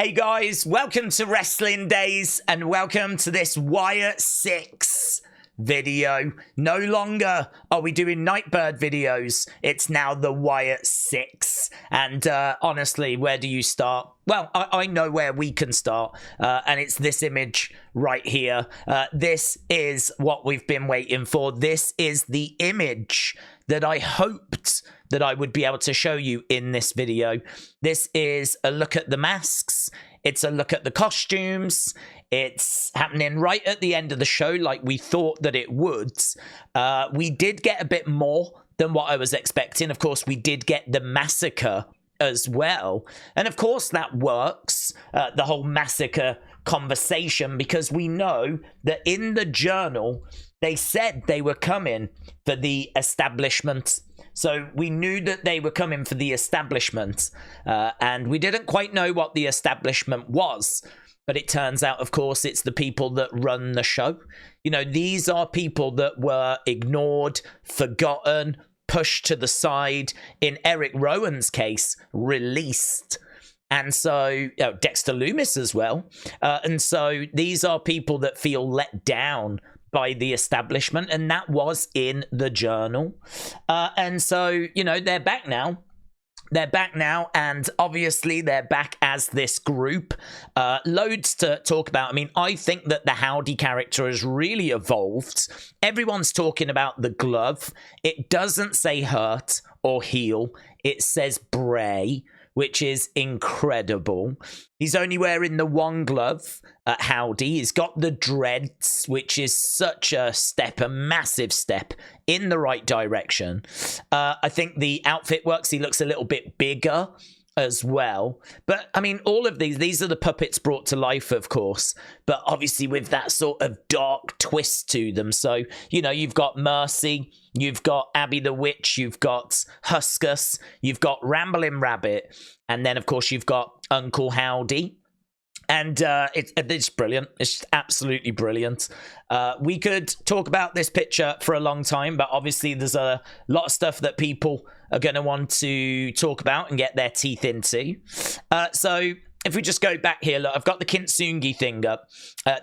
Hey guys, welcome to Wrestling Days and welcome to this Wyatt Sicks video. No longer are we doing Nightbird videos, it's now the Wyatt Sicks. And honestly, where do you start? Well, I know where we can start, and it's this image right here. This is what we've been waiting for. This is the image that I hoped that I would be able to show you in this video. This is a look at the masks. It's a look at the costumes. It's happening right at the end of the show like we thought that it would. We did get a bit more than what I was expecting. Of course, we did get the Massacre as well. And of course that works, the whole Massacre conversation, because we know that in the journal, they said they were coming for the establishment. So we knew that they were coming for the establishment, and we didn't quite know what the establishment was. But it turns out, of course, it's the people that run the show. You know, these are people that were ignored, forgotten, pushed to the side. In Eric Rowan's case, released. And so, Dexter Lumis as well. And so these are people that feel let down by the establishment, and that was in the journal. And so, you know, they're back now. They're back now, and obviously they're back as this group. Loads to talk about. I mean, I think that the Howdy character has really evolved. Everyone's talking about the glove. It doesn't say hurt or heal. It says Bray, which is incredible. He's only wearing the one glove at Howdy. He's got the dreads, which is such a step, a massive step in the right direction. I think the outfit works. He looks a little bit bigger as well. But, I mean, all of these are the puppets brought to life, of course, but obviously with that sort of dark twist to them. So, you know, you've got Mercy, you've got Abby the Witch, you've got Huskus, you've got Ramblin Rabbit, and then, of course, you've got Uncle Howdy. And it's brilliant. It's absolutely brilliant. We could talk about this picture for a long time, but obviously there's a lot of stuff that people are going to want to talk about and get their teeth into. So if we just go back here, look, I've got the Kintsugi thing up.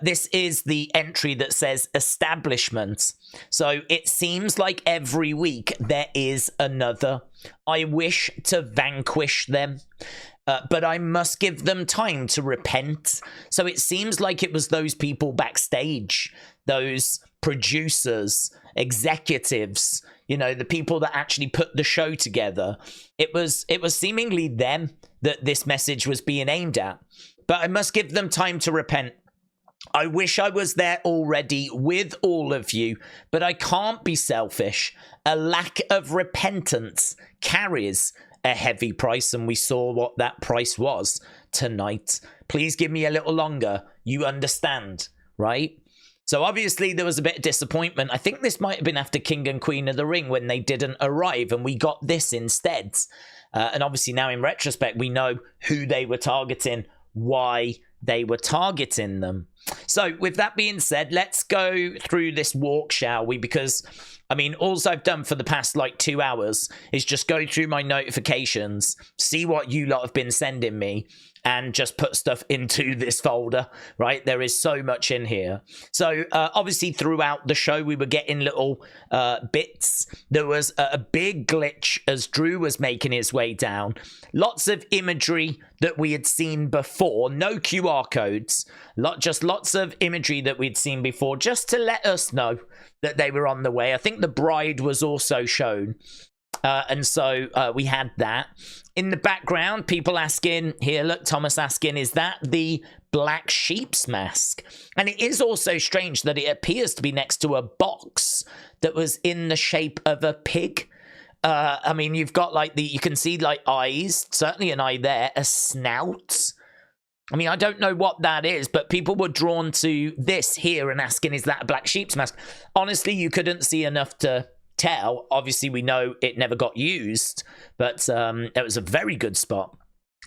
This is the entry that says establishment. So it seems like every week there is another. I wish to vanquish them. But I must give them time to repent. So it seems like it was those people backstage, those producers, executives, you know, the people that actually put the show together. It was seemingly them that this message was being aimed at. But I must give them time to repent. I wish I was there already with all of you, but I can't be selfish. A lack of repentance carries a heavy price, and we saw what that price was tonight. Please give me a little longer. You understand, right? So obviously there was a bit of disappointment. I think this might have been after King and Queen of the Ring when they didn't arrive, and we got this instead. And obviously now in retrospect, we know who they were targeting, why they were targeting them. So with that being said, let's go through this walk, shall we? Because, I mean, all I've done for the past, 2 hours is just go through my notifications, see what you lot have been sending me, and just put stuff into this folder, right? There is so much in here. So, obviously, throughout the show, we were getting little bits. There was a big glitch as Drew was making his way down. Lots of imagery that we had seen before. No QR codes. Just lots of imagery that we'd seen before, just to let us know that they were on the way. I think the bride was also shown. And so we had that. In the background, people asking, here, look, Thomas asking, is that the black sheep's mask? And it is also strange that it appears to be next to a box that was in the shape of a pig. I mean, you've got you can see eyes, certainly an eye there, a snout. I mean, I don't know what that is, but people were drawn to this here and asking, is that a black sheep's mask? Honestly, you couldn't see enough to tell. Obviously, we know it never got used, but it was a very good spot.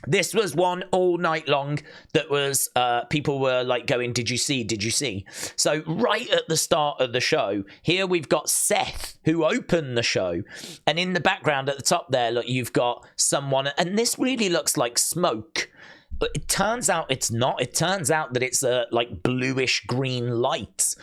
This was one all night long that was, people were going, did you see? Did you see? So right at the start of the show, here we've got Seth, who opened the show. And in the background at the top there, look, you've got someone, and this really looks like smoke. it turns out it's not. It turns out that it's a like bluish green light.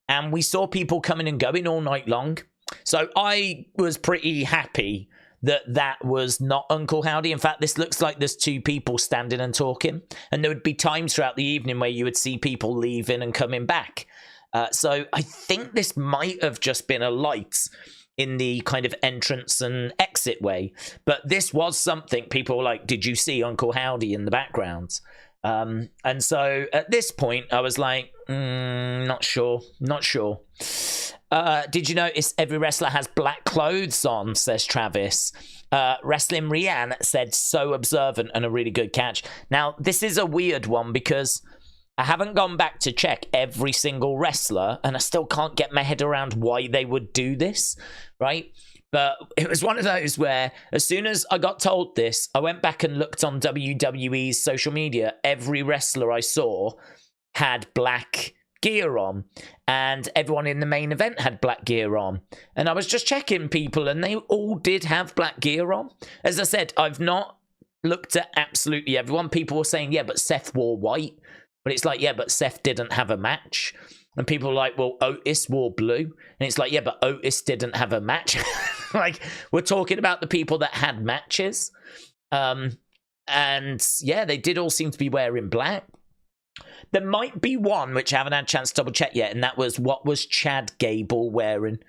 And we saw people coming and going all night long. So I was pretty happy that that was not Uncle Howdy. In fact, this looks like there's two people standing and talking. And there would be times throughout the evening where you would see people leaving and coming back. So I think this might have just been a light in the kind of entrance and exit way. But this was something people were like, did you see Uncle Howdy in the background? And so at this point, I was like, not sure. Did you notice every wrestler has black clothes on, says Travis. Wrestling Rianne said, so observant and a really good catch. Now, this is a weird one because I haven't gone back to check every single wrestler, and I still can't get my head around why they would do this, right? But it was one of those where as soon as I got told this, I went back and looked on WWE's social media. Every wrestler I saw had black gear on, and everyone in the main event had black gear on. And I was just checking people, and they all did have black gear on. As I said, I've not looked at absolutely everyone. People were saying, yeah, but Seth wore white. But it's like, yeah, but Seth didn't have a match. And people are like, well, Otis wore blue. And it's like, yeah, but Otis didn't have a match. Like, we're talking about the people that had matches. And yeah, they did all seem to be wearing black. There might be one, which I haven't had a chance to double check yet. And that was, what was Chad Gable wearing?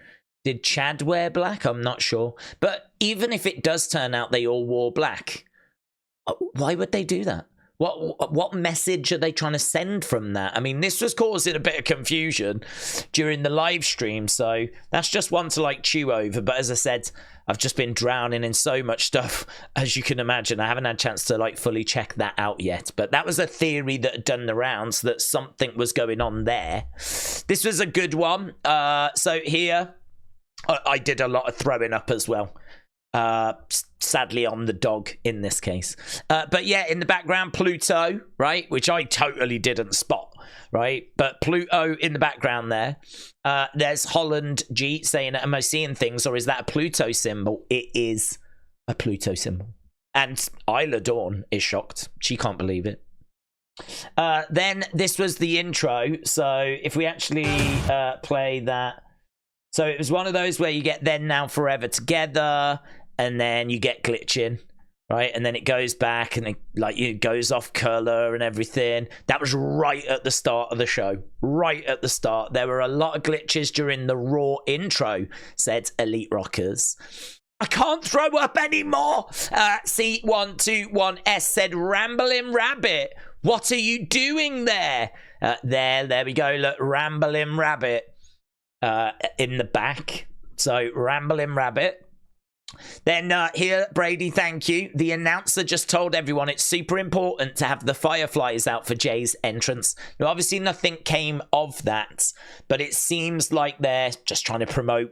Did Chad wear black? I'm not sure. But even if it does turn out they all wore black, why would they do that? What message are they trying to send from that? I mean, this was causing a bit of confusion during the live stream, so that's just one to like chew over. But as I said, I've just been drowning in so much stuff, as you can imagine. I haven't had a chance to like fully check that out yet. But that was a theory that had done the rounds, that something was going on there. This was a good one. So here, I did a lot of throwing up as well. Sadly on the dog in this case. But yeah, in the background, Pluto, right? Which I totally didn't spot, right? But Pluto in the background there. There's Holland G saying, am I seeing things, or is that a Pluto symbol? It is a Pluto symbol. And Isla Dawn is shocked. She can't believe it. Then this was the intro. So if we actually play that. So it was one of those where you get Then, Now, Forever together, and then you get glitching, right? And then it goes back, and it goes off color and everything. That was right at the start of the show. Right at the start. There were a lot of glitches during the Raw intro, said Elite Rockers. I can't throw up anymore. C121S said, Ramblin Rabbit, what are you doing there? There we go. Look, Ramblin Rabbit. In the back. So Ramblin Rabbit. Then here, Brady, thank you. The announcer just told everyone it's super important to have the fireflies out for Jey's entrance. Now, obviously nothing came of that, but it seems like they're just trying to promote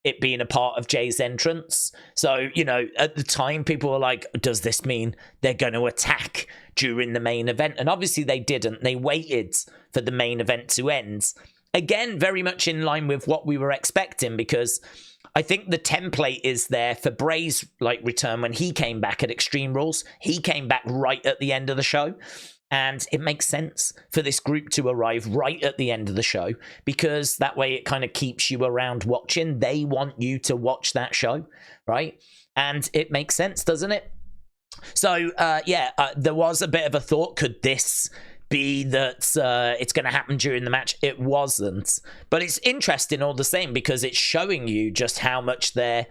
it being a part of Jey's entrance. So, you know, at the time, people were like, does this mean they're going to attack during the main event? And obviously they didn't. They waited for the main event to end. Again, very much in line with what we were expecting, because I think the template is there for Bray's return when he came back at Extreme Rules. He came back right at the end of the show. And it makes sense for this group to arrive right at the end of the show, because that way it kind of keeps you around watching. They want you to watch that show, right? And it makes sense, doesn't it? So, there was a bit of a thought, could this be that it's going to happen during the match? It wasn't, but it's interesting all the same, because it's showing you just how much they're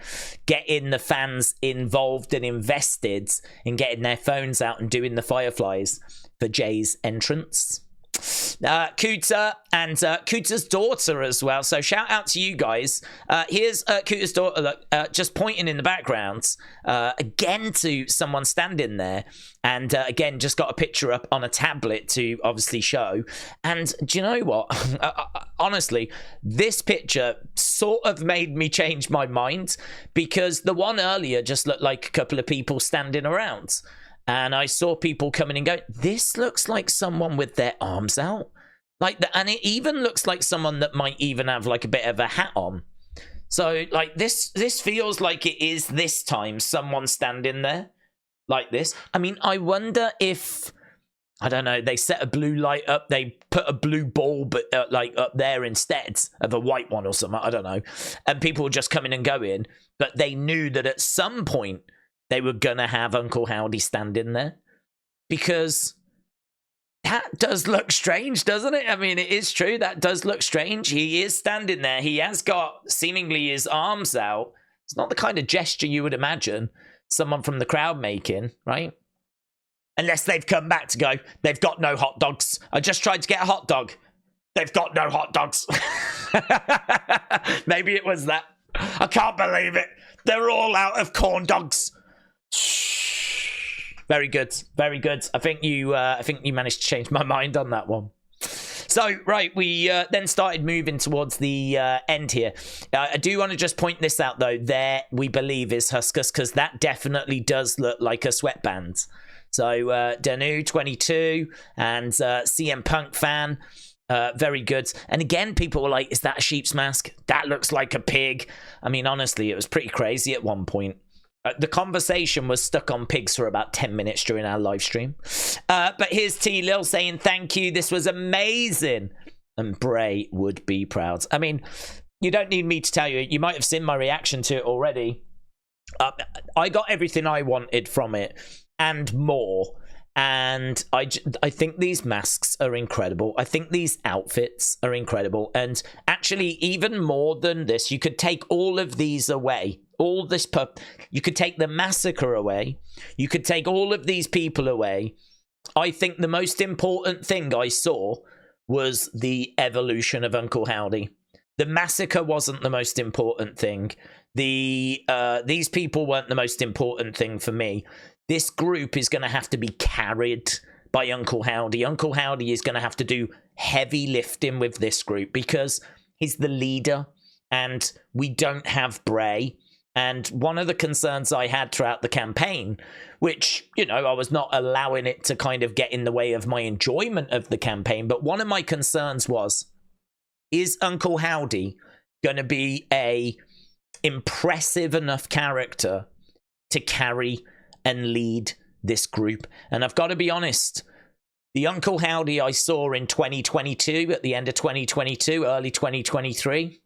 getting the fans involved and invested in getting their phones out and doing the fireflies for Jey's entrance. Kuta and Kuta's daughter as well, so shout out to you guys. Here's Kuta's daughter, look, just pointing in the background again to someone standing there, and again just got a picture up on a tablet to obviously show. And do you know what? Honestly, this picture sort of made me change my mind, because the one earlier just looked like a couple of people standing around. And I saw people coming and going, this looks like someone with their arms out. And it even looks like someone that might even have like a bit of a hat on. So like this feels like it is this time someone standing there like this. I mean, I wonder if I don't know, they set a blue light up, they put a blue ball but like up there instead of a white one or something, I don't know. And people were just coming and going, but they knew that at some point they were going to have Uncle Howdy standing there, because that does look strange, doesn't it? I mean, it is true, that does look strange. He is standing there, he has got seemingly his arms out. It's not the kind of gesture you would imagine someone from the crowd making, right? Unless they've come back to go, they've got no hot dogs. I just tried to get a hot dog. They've got no hot dogs. Maybe it was that. I can't believe it. They're all out of corn dogs. Very good. Very good. I think you managed to change my mind on that one. So, right, we then started moving towards the end here. I do want to just point this out, though. There, we believe, is Huskus, because that definitely does look like a sweatband. So, Danu, 22, and CM Punk fan, very good. And again, people were like, is that a sheep's mask? That looks like a pig. I mean, honestly, it was pretty crazy at one point. The conversation was stuck on pigs for about 10 minutes during our live stream. But here's T. Lil saying, thank you, this was amazing. And Bray would be proud. I mean, you don't need me to tell you. You might have seen my reaction to it already. I got everything I wanted from it and more. And I think these masks are incredible. I think these outfits are incredible. And actually, even more than this, you could take all of these away. All this, you could take the Massacre away. You could take all of these people away. I think the most important thing I saw was the evolution of Uncle Howdy. The Massacre wasn't the most important thing. These people weren't the most important thing for me. This group is going to have to be carried by Uncle Howdy. Uncle Howdy is going to have to do heavy lifting with this group because he's the leader and we don't have Bray. And one of the concerns I had throughout the campaign, which, you know, I was not allowing it to kind of get in the way of my enjoyment of the campaign, but one of my concerns was, is Uncle Howdy going to be a impressive enough character to carry and lead this group? And I've got to be honest, the Uncle Howdy I saw in 2022, at the end of 2022, early 2023,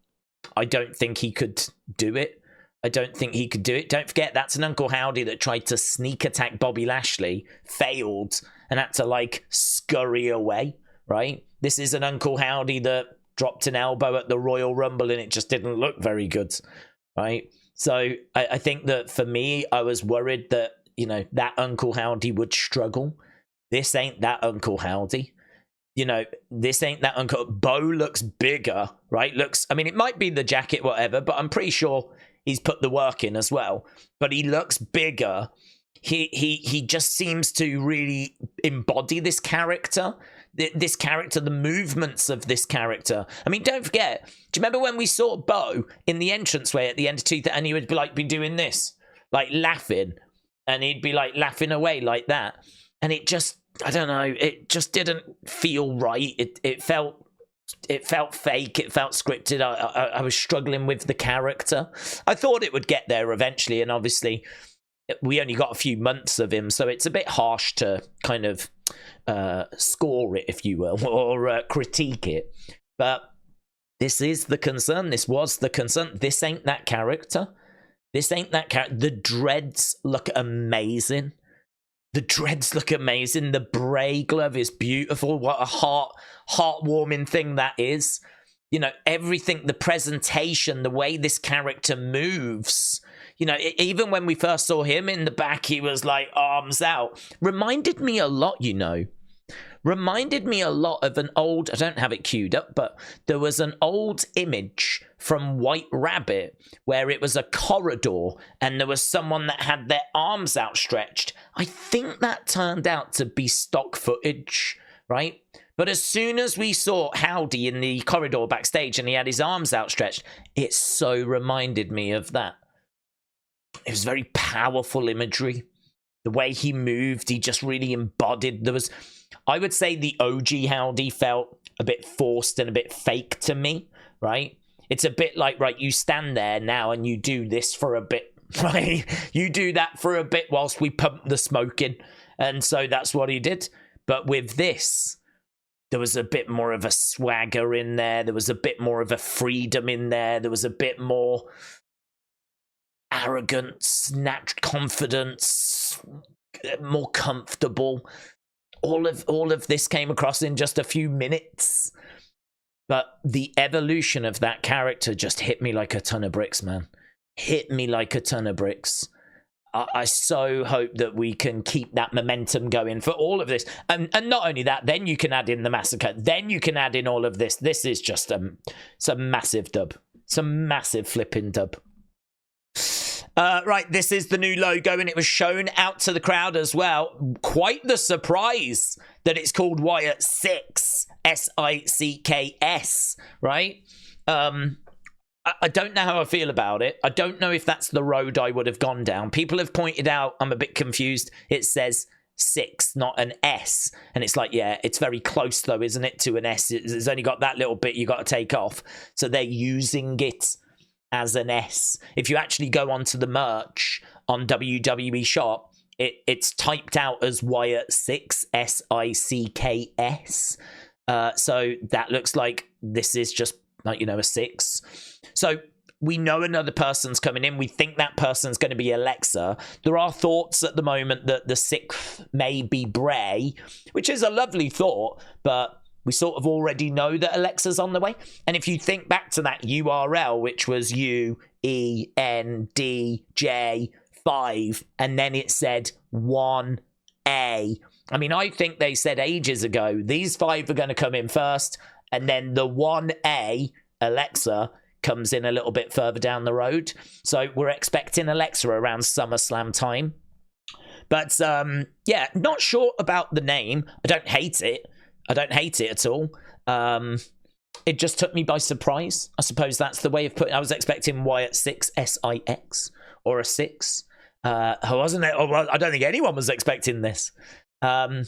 I don't think he could do it. I don't think he could do it. Don't forget, that's an Uncle Howdy that tried to sneak attack Bobby Lashley, failed, and had to, like, scurry away, right? This is an Uncle Howdy that dropped an elbow at the Royal Rumble and it just didn't look very good, right? So I think that for me, I was worried that, you know, that Uncle Howdy would struggle. This ain't that Uncle Howdy. You know, this ain't that Uncle... Bo looks bigger, right? Looks... I mean, it might be the jacket, whatever, but I'm pretty sure he's put the work in as well. But he looks bigger. He just seems to really embody this character. This character, the movements of this character. I mean, don't forget, do you remember when we saw Bo in the entranceway at the end of 2000, and he would be like, be doing this, like laughing, and he'd be like laughing away like that. And it just, I don't know, it just didn't feel right. It felt fake. It felt scripted. I was struggling with the character. I thought it would get there eventually, and obviously we only got a few months of him, so it's a bit harsh to kind of score it, if you will, or critique it. But this is the concern. This was the concern. This ain't that character. This ain't that character. The dreads look amazing. The dreads look amazing. The Bray glove is beautiful. What a heartwarming thing that is. You know, everything, the presentation, the way this character moves. You know, even when we first saw him in the back, he was like arms out. Reminded me a lot, you know. Reminded me a lot of an old, I don't have it queued up, but there was an old image from White Rabbit where it was a corridor and there was someone that had their arms outstretched. I think that turned out to be stock footage, right? But as soon as we saw Howdy in the corridor backstage and he had his arms outstretched, it so reminded me of that. It was very powerful imagery. The way he moved, he just really embodied. There was, I would say the OG Howdy felt a bit forced and a bit fake to me, right? It's a bit like, right, you stand there now and you do this for a bit, right? You do that for a bit whilst we pump the smoke in. And so that's what he did. But with this, there was a bit more of a swagger in there. There was a bit more of a freedom in there. There was a bit more arrogance, confidence, more comfortable. All of this came across in just a few minutes. But the evolution of that character just hit me like a ton of bricks, man. Hit me like a ton of bricks. I so hope that we can keep that momentum going for all of this. And not only that, then you can add in the Massacre. Then you can add in all of this. This is just some massive dub. Some massive flipping dub. Right, this is the new logo, and it was shown out to the crowd as well. Quite the surprise that it's called Wyatt Sicks, S-I-C-K-S, right? I don't know how I feel about it. I don't know if that's the road I would have gone down. People have pointed out, I'm a bit confused. It says 6, not an S. And it's like, yeah, it's very close though, isn't it, to an S? It's only got that little bit you got to take off. So they're using it as an S. If you actually go onto the merch on WWE Shop, it's typed out as Wyatt Sicks, S-I-C-K-S. So that looks like this is just like, you know, a 6. So we know another person's coming in. We think that person's going to be Alexa. There are thoughts at the moment that the 6th may be Bray, which is a lovely thought, but we sort of already know that Alexa's on the way. And if you think back to that URL, which was UENDJ5, and then it said 1A. I mean, I think they said ages ago, these 5 are going to come in first, and then the 1A, Alexa, comes in a little bit further down the road. So we're expecting Alexa around SummerSlam time. But, yeah, not sure about the name. I don't hate it. I don't hate it at all. It just took me by surprise. I suppose that's the way of putting it. I was expecting Wyatt Sicks, S-I-X, or a 6. Wasn't it? I don't think anyone was expecting this. But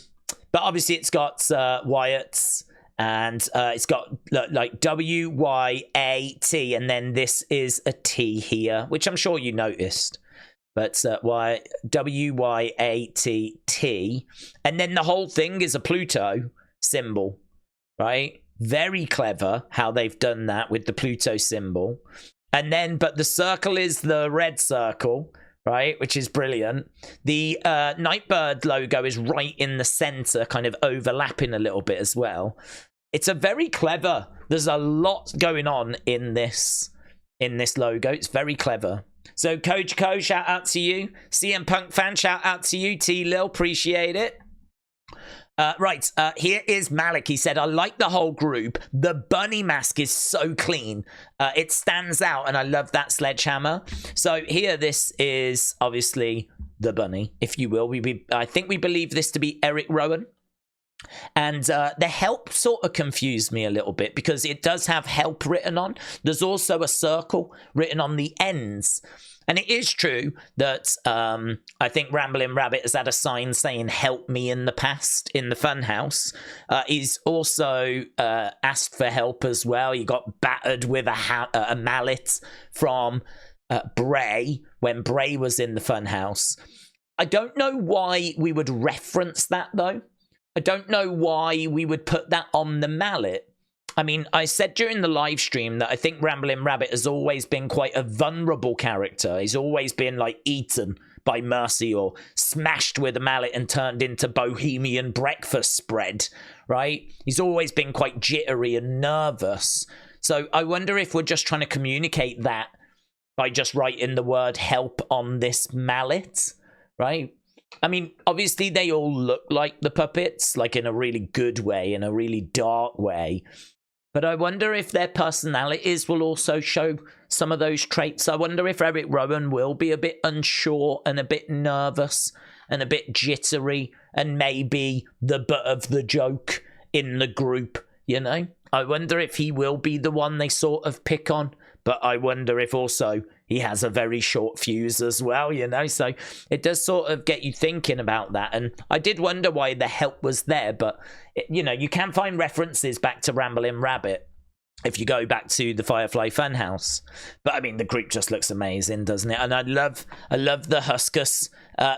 obviously it's got Wyatt's, and it's got like W-Y-A-T, and then this is a T here, which I'm sure you noticed. But W-Y-A-T-T, and then the whole thing is a Pluto symbol, right? Very clever how they've done that with the Pluto symbol. And then, but the circle is the red circle, right? Which is brilliant. The Nightbird logo is right in the center, kind of overlapping a little bit as well. It's a very clever, there's a lot going on in this logo. It's very clever. So Coach Co, shout out to you. CM Punk fan, shout out to you. T-Lil, appreciate it. Right, here is Malik. He said, I like the whole group. The bunny mask is so clean. It stands out, and I love that sledgehammer. So here, this is obviously the bunny, if you will. I think we believe this to be Eric Rowan. And the help sort of confused me a little bit because it does have help written on. There's also a circle written on the ends. And it is true that I think Ramblin Rabbit has had a sign saying help me in the past in the Funhouse. He's also asked for help as well. He got battered with a mallet from Bray when Bray was in the Funhouse. I don't know why we would reference that, though. I don't know why we would put that on the mallet. I mean, I said during the live stream that I think Ramblin Rabbit has always been quite a vulnerable character. He's always been, like, eaten by Mercy or smashed with a mallet and turned into bohemian breakfast spread, right? He's always been quite jittery and nervous. So I wonder if we're just trying to communicate that by just writing the word help on this mallet, right? I mean, obviously they all look like the puppets, like in a really good way, in a really dark way. But I wonder if their personalities will also show some of those traits. I wonder if Eric Rowan will be a bit unsure and a bit nervous and a bit jittery and maybe the butt of the joke in the group, you know? I wonder if he will be the one they sort of pick on. But I wonder if also he has a very short fuse as well, you know? So it does sort of get you thinking about that. And I did wonder why the help was there. But, you know, you can find references back to Ramblin' Rabbit. if you go back to the Firefly Funhouse. But I mean, the group just looks amazing, doesn't it? And I love the Huskus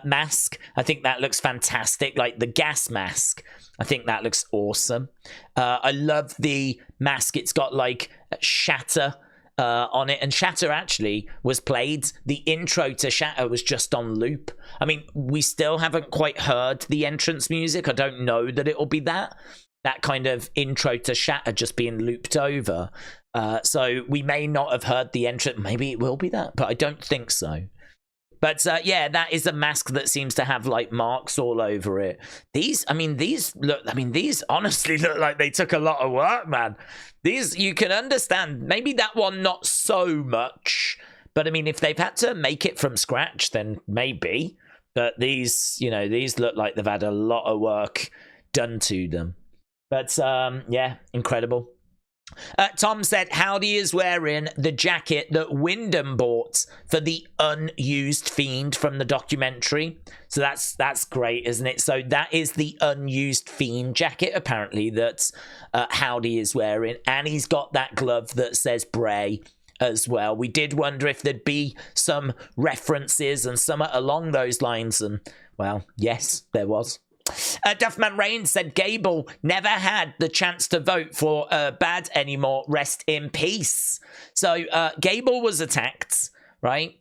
mask. I think that looks fantastic. Like the gas mask, I think that looks awesome. I love the mask. It's got like Shatter on it, and Shatter actually was played. The intro to Shatter was just on loop. I mean, we still haven't quite heard the entrance music. I don't know that it'll be that kind of intro to Shatter just being looped over. So we may not have heard the entrance. Maybe it will be that, but I don't think so. But yeah, that is a mask that seems to have like marks all over it. These honestly look like they took a lot of work, man. These, you can understand, maybe that one not so much, but I mean, if they've had to make it from scratch, then maybe. But these, you know, these look like they've had a lot of work done to them. But yeah, incredible. Tom said Howdy is wearing the jacket that Windham bought for the unused Fiend from the documentary. So that's great, isn't it? So that is the unused Fiend jacket, apparently, that Howdy is wearing. And he's got that glove that says Bray as well. We did wonder if there'd be some references and some along those lines. And, well, yes, there was. Duffman Rain said Gable never had the chance to vote for Bad anymore. Rest in peace. So Gable was attacked, right?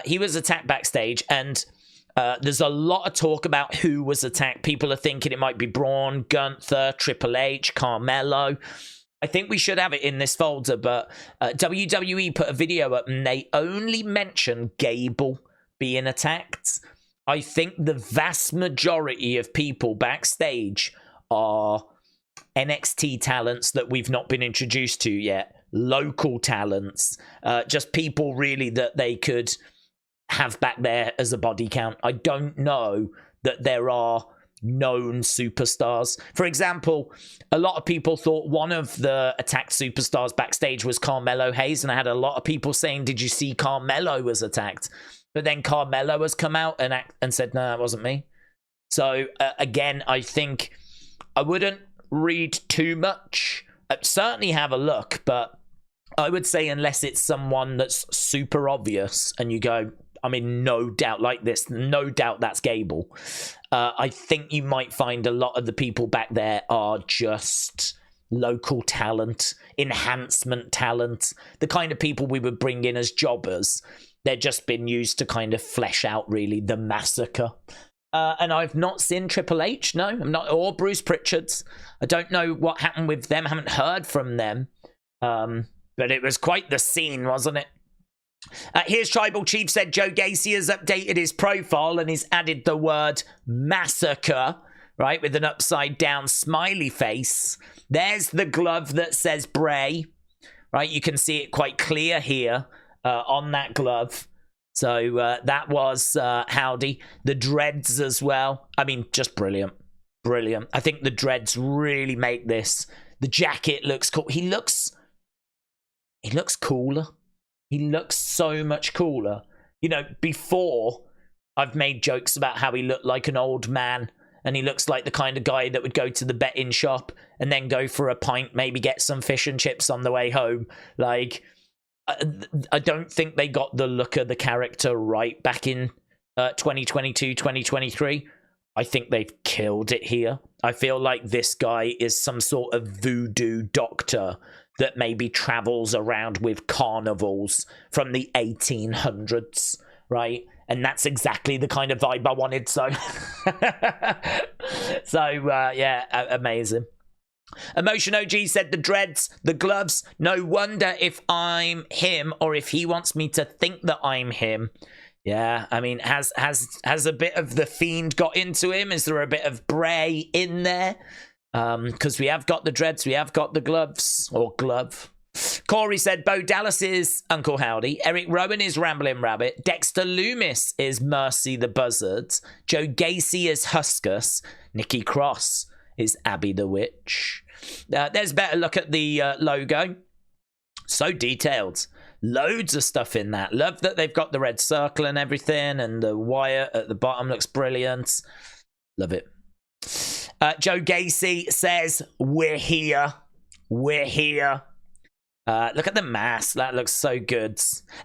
He was attacked backstage, and there's a lot of talk about who was attacked. People are thinking it might be Braun, Gunther, Triple H, Carmelo. I think we should have it in this folder, but WWE put a video up and they only mention Gable being attacked. I think the vast majority of people backstage are NXT talents that we've not been introduced to yet, local talents, just people really that they could have back there as a body count. I don't know that there are known superstars. For example, a lot of people thought one of the attacked superstars backstage was Carmelo Hayes, and I had a lot of people saying, did you see Carmelo was attacked? But then Carmelo has come out and said, no, that wasn't me. So, again, I think I wouldn't read too much. I'd certainly have a look, but I would say unless it's someone that's super obvious and you go, I mean, no doubt like this, no doubt that's Gable. I think you might find a lot of the people back there are just local talent, enhancement talent, the kind of people we would bring in as jobbers. They're just been used to kind of flesh out, really, the Massacre. And I've not seen Triple H, no. I'm not, or Bruce Pritchard's. I don't know what happened with them. I haven't heard from them. But it was quite the scene, wasn't it? Here's Tribal Chief said Joe Gacy has updated his profile and he's added the word Massacre, right, with an upside-down smiley face. There's the glove that says Bray, right? You can see it quite clear here. On that glove. So that was Howdy. The dreads as well. I mean, just brilliant. Brilliant. I think the dreads really make this. The jacket looks cool. He looks cooler. He looks so much cooler. You know, before I've made jokes about how he looked like an old man and he looks like the kind of guy that would go to the betting shop and then go for a pint, maybe get some fish and chips on the way home. Like, I don't think they got the look of the character right back in 2022, 2023. I think they've killed it here. I feel like this guy is some sort of voodoo doctor that maybe travels around with carnivals from the 1800s, right? And that's exactly the kind of vibe I wanted, so... yeah, amazing. Emotion OG said the dreads, the gloves, no wonder if I'm him or if he wants me to think that I'm him. Yeah, I mean, has a bit of the Fiend got into him? Is there a bit of Bray in there? Because we have got the dreads, we have got the gloves, or glove. Corey said Bo Dallas is Uncle Howdy, Eric Rowan is Ramblin Rabbit, Dexter Loomis is Mercy the Buzzard, Joe Gacy is Huskus, Nikki Cross is Abby the Witch. There's a better look at the logo. So detailed. Loads of stuff in that. Love that they've got the red circle and everything, and the wire at the bottom looks brilliant. Love it. Joe Gacy says, we're here. We're here. Look at the mask. That looks so good.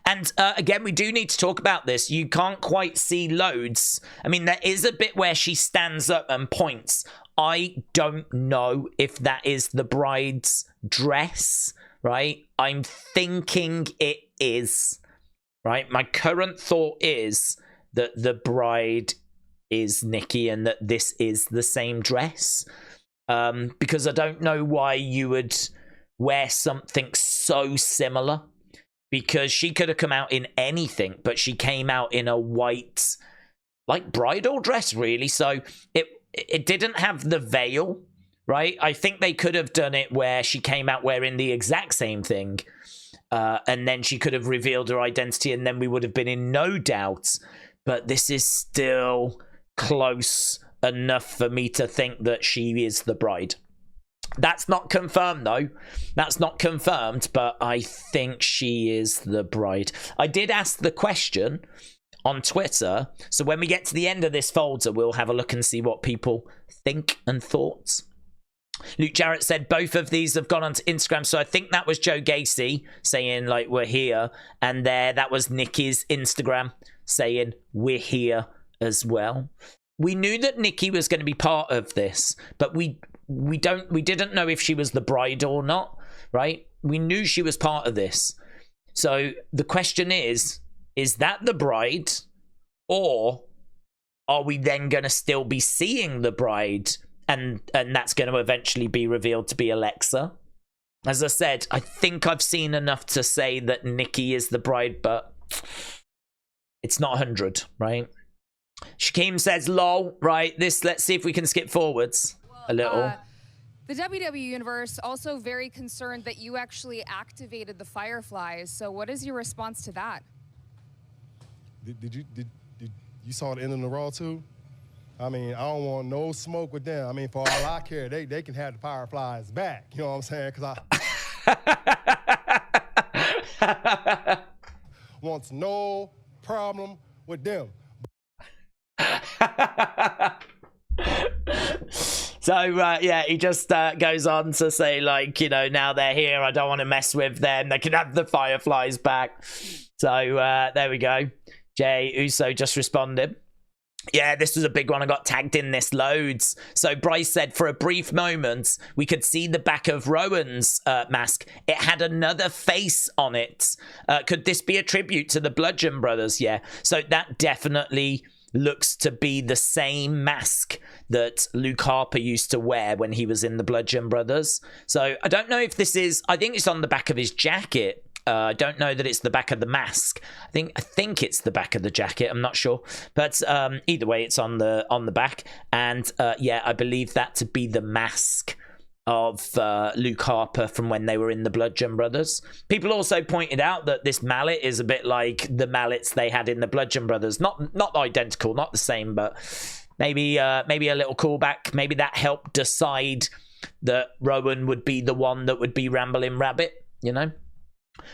And again, we do need to talk about this. You can't quite see loads. I mean, there is a bit where she stands up and points. I don't know if that is the bride's dress, right? I'm thinking it is, right? My current thought is that the bride is Nikki and that this is the same dress. Because I don't know why you would wear something so similar, because she could have come out in anything, but she came out in a white, like, bridal dress, really. So it didn't have the veil, right? I think they could have done it where she came out wearing the exact same thing, and then she could have revealed her identity, and then we would have been in no doubt. But this is still close enough for me to think that she is the bride. That's not confirmed, though. That's not confirmed, but I think she is the bride. I did ask the question on Twitter, so when we get to the end of this folder, we'll have a look and see what people think and thoughts. Luke Jarrett said both of these have gone onto Instagram, so I think that was Joe Gacy saying, like, we're here, and that was Nikki's Instagram saying we're here as well. We knew that Nikki was going to be part of this, but we didn't know if she was the bride or not, right? We knew she was part of this. So the question is that the bride, or are we then going to still be seeing the bride, and that's going to eventually be revealed to be Alexa? As I said, I think I've seen enough to say that Nikki is the bride, but it's not 100, right? Shakeem says, lol, right? Let's see if we can skip forwards a little. The WWE Universe also very concerned that you actually activated the Fireflies. So what is your response to that? Did you saw the end of the Raw too? I mean, I don't want no smoke with them. I mean, for all I care, they can have the Fireflies back. You know what I'm saying? Because I wants no problem with them. So, yeah, he just goes on to say, like, you know, now they're here, I don't want to mess with them. They can have the Fireflies back. So, there we go. Jey Uso just responded. Yeah, this was a big one. I got tagged in this loads. So Bryce said, for a brief moment, we could see the back of Rowan's mask. It had another face on it. Could this be a tribute to the Bludgeon Brothers? Yeah. So that definitely looks to be the same mask that Luke Harper used to wear when he was in the Bludgeon Brothers. So I don't know if this is, I think it's on the back of his jacket. I don't know that it's the back of the mask. I think it's the back of the jacket. I'm not sure, but either way, it's on the back. And yeah, I believe that to be the mask of Luke Harper from when they were in the Bludgeon Brothers. People also pointed out that this mallet is a bit like the mallets they had in the Bludgeon Brothers. Not identical, not the same, but maybe a little callback. Maybe that helped decide that Rowan would be the one that would be Ramblin Rabbit, you know?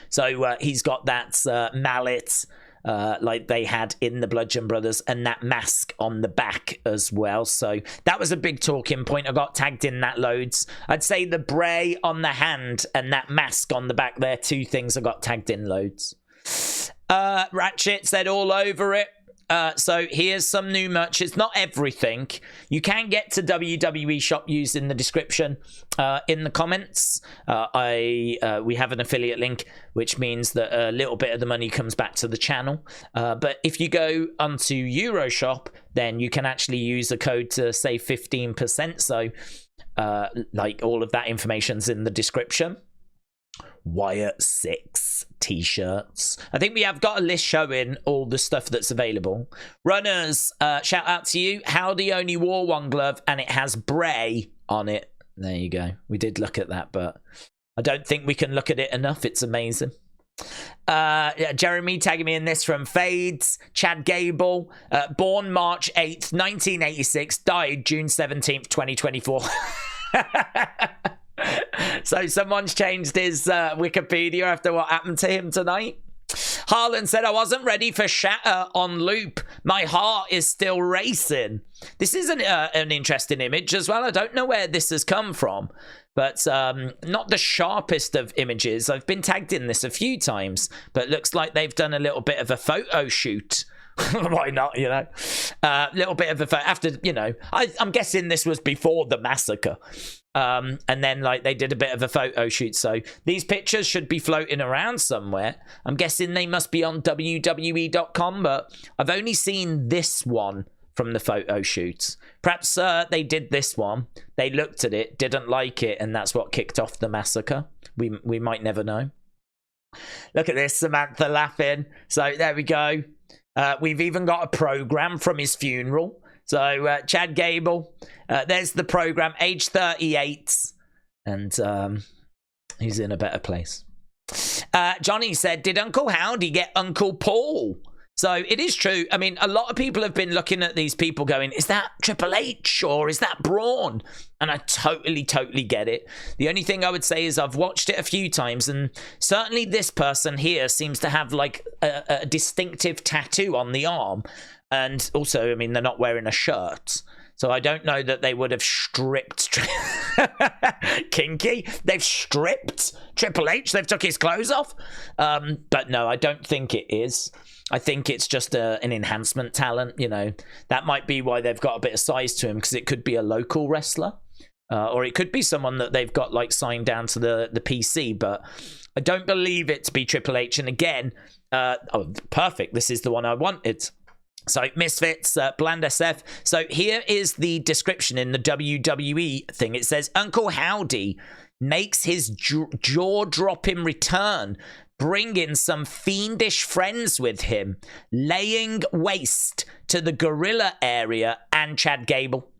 So he's got that mallet like they had in the Bludgeon Brothers, and that mask on the back as well. So that was a big talking point. I got tagged in that loads. I'd say the Bray on the hand and that mask on the back there, two things I got tagged in loads. Ratchet said all over it. So here's some new merch. It's not everything. You can get to WWE shop used in the description in the comments. We have an affiliate link, which means that a little bit of the money comes back to the channel. But if you go onto Euroshop, then you can actually use a code to save 15%. So like all of that information's in the description. Wyatt Sicks t-shirts. I think we have got a list showing all the stuff that's available. Runners, shout out to you. Howdy only wore one glove and it has Bray on it. There you go. We did look at that, but I don't think we can look at it enough. It's amazing. Jeremy tagging me in this from Fades. Chad Gable, born March 8th, 1986, died June 17th, 2024. So someone's changed his Wikipedia after what happened to him tonight. Harlan said, I wasn't ready for Shatter on loop. My heart is still racing. This is an interesting image as well. I don't know where this has come from, but not the sharpest of images. I've been tagged in this a few times, but it looks like they've done a little bit of a photo shoot. Why not, you know? Little bit of a photo after, you know, I'm guessing this was before the massacre. And then, like, they did a bit of a photo shoot. So these pictures should be floating around somewhere. I'm guessing they must be on WWE.com, but I've only seen this one from the photo shoots. Perhaps they did this one. They looked at it, didn't like it, and that's what kicked off the massacre. We might never know. Look at this, Samantha laughing. So there we go. We've even got a program from his funeral. So Chad Gable, there's the program, age 38, and he's in a better place. Johnny said, did Uncle Howdy get Uncle Paul? So it is true. I mean, a lot of people have been looking at these people going, is that Triple H or is that Braun? And I totally get it. The only thing I would say is I've watched it a few times, and certainly this person here seems to have like a distinctive tattoo on the arm. And also, I mean, they're not wearing a shirt. So I don't know that they would have stripped Kinky. They've stripped Triple H. They've took his clothes off. But no, I don't think it is. I think it's just an enhancement talent. You know, that might be why they've got a bit of size to him, because it could be a local wrestler. Or it could be someone that they've got like signed down to the PC. But I don't believe it to be Triple H. And again, oh, perfect. This is the one I wanted. So, Misfits, Bland SF. So, here is the description in the WWE thing. It says, Uncle Howdy makes his jaw-dropping return, bringing some fiendish friends with him, laying waste to the gorilla area and Chad Gable.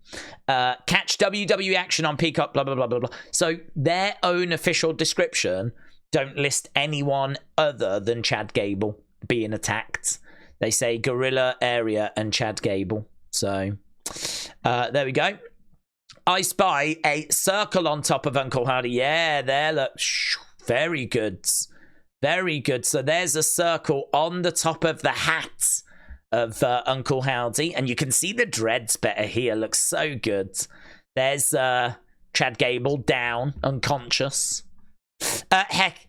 Catch WWE action on Peacock, blah, blah, blah, blah, blah. So, their own official description don't list anyone other than Chad Gable being attacked. They say gorilla area and Chad Gable. So there we go. I spy a circle on top of Uncle Howdy. Yeah, there. Look, very good. Very good. So there's a circle on the top of the hat of Uncle Howdy. And you can see the dreads better here. Looks so good. There's Chad Gable down, unconscious.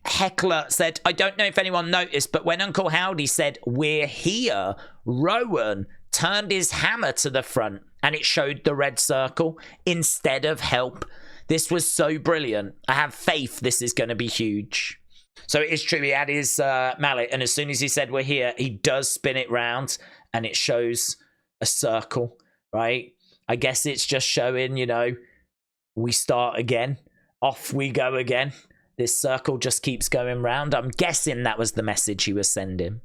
Heckler said, I don't know if anyone noticed, but when Uncle Howdy said, we're here, Rowan turned his hammer to the front and it showed the red circle instead of help. This was so brilliant. I have faith this is going to be huge. So it is true, he had his mallet, and as soon as he said we're here, he does spin it round and it shows a circle, right? I guess it's just showing, you know, we start again. Off we go again. This circle just keeps going round. I'm guessing that was the message he was sending.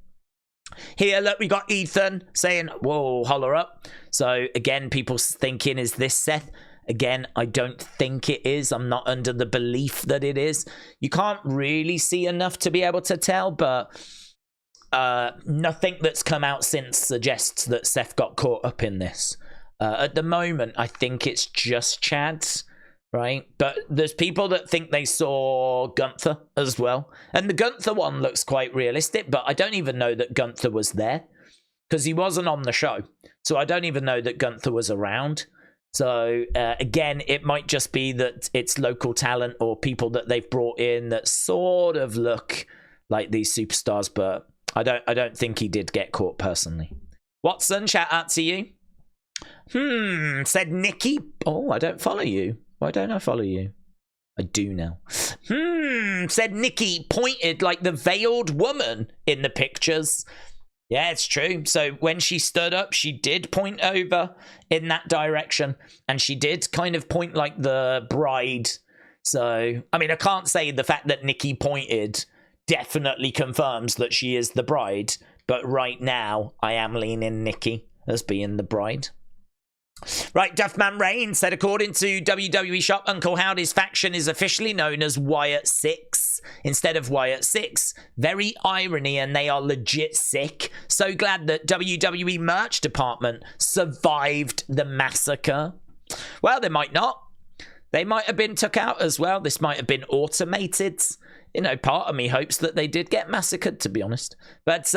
Here, look, we got Ethan saying, whoa, holler up. So, again, people thinking, is this Seth? Again, I don't think it is. I'm not under the belief that it is. You can't really see enough to be able to tell, but nothing that's come out since suggests that Seth got caught up in this. At the moment, I think it's just Chad's. Right, but there's people that think they saw Gunther as well. And the Gunther one looks quite realistic, but I don't even know that Gunther was there because he wasn't on the show. So I don't even know that Gunther was around. So again, it might just be that it's local talent or people that they've brought in that sort of look like these superstars, but I don't think he did get caught personally. Watson, shout out to you. Said Nikki. Oh, I don't follow you. Why don't I follow you? I do now. Said Nikki pointed like the veiled woman in the pictures. Yeah, it's true. So when she stood up, she did point over in that direction. And she did kind of point like the bride. So, I mean, I can't say the fact that Nikki pointed definitely confirms that she is the bride. But right now, I am leaning Nikki as being the bride. Right, Duffman Rain said, according to WWE Shop, Uncle Howdy's faction is officially known as Wyatt Sicks instead of Wyatt Sicks. Very irony, and they are legit sick. So glad that WWE merch department survived the massacre. Well, they might not. They might have been took out as well. This might have been automated. you know, part of me hopes that they did get massacred, to be honest. But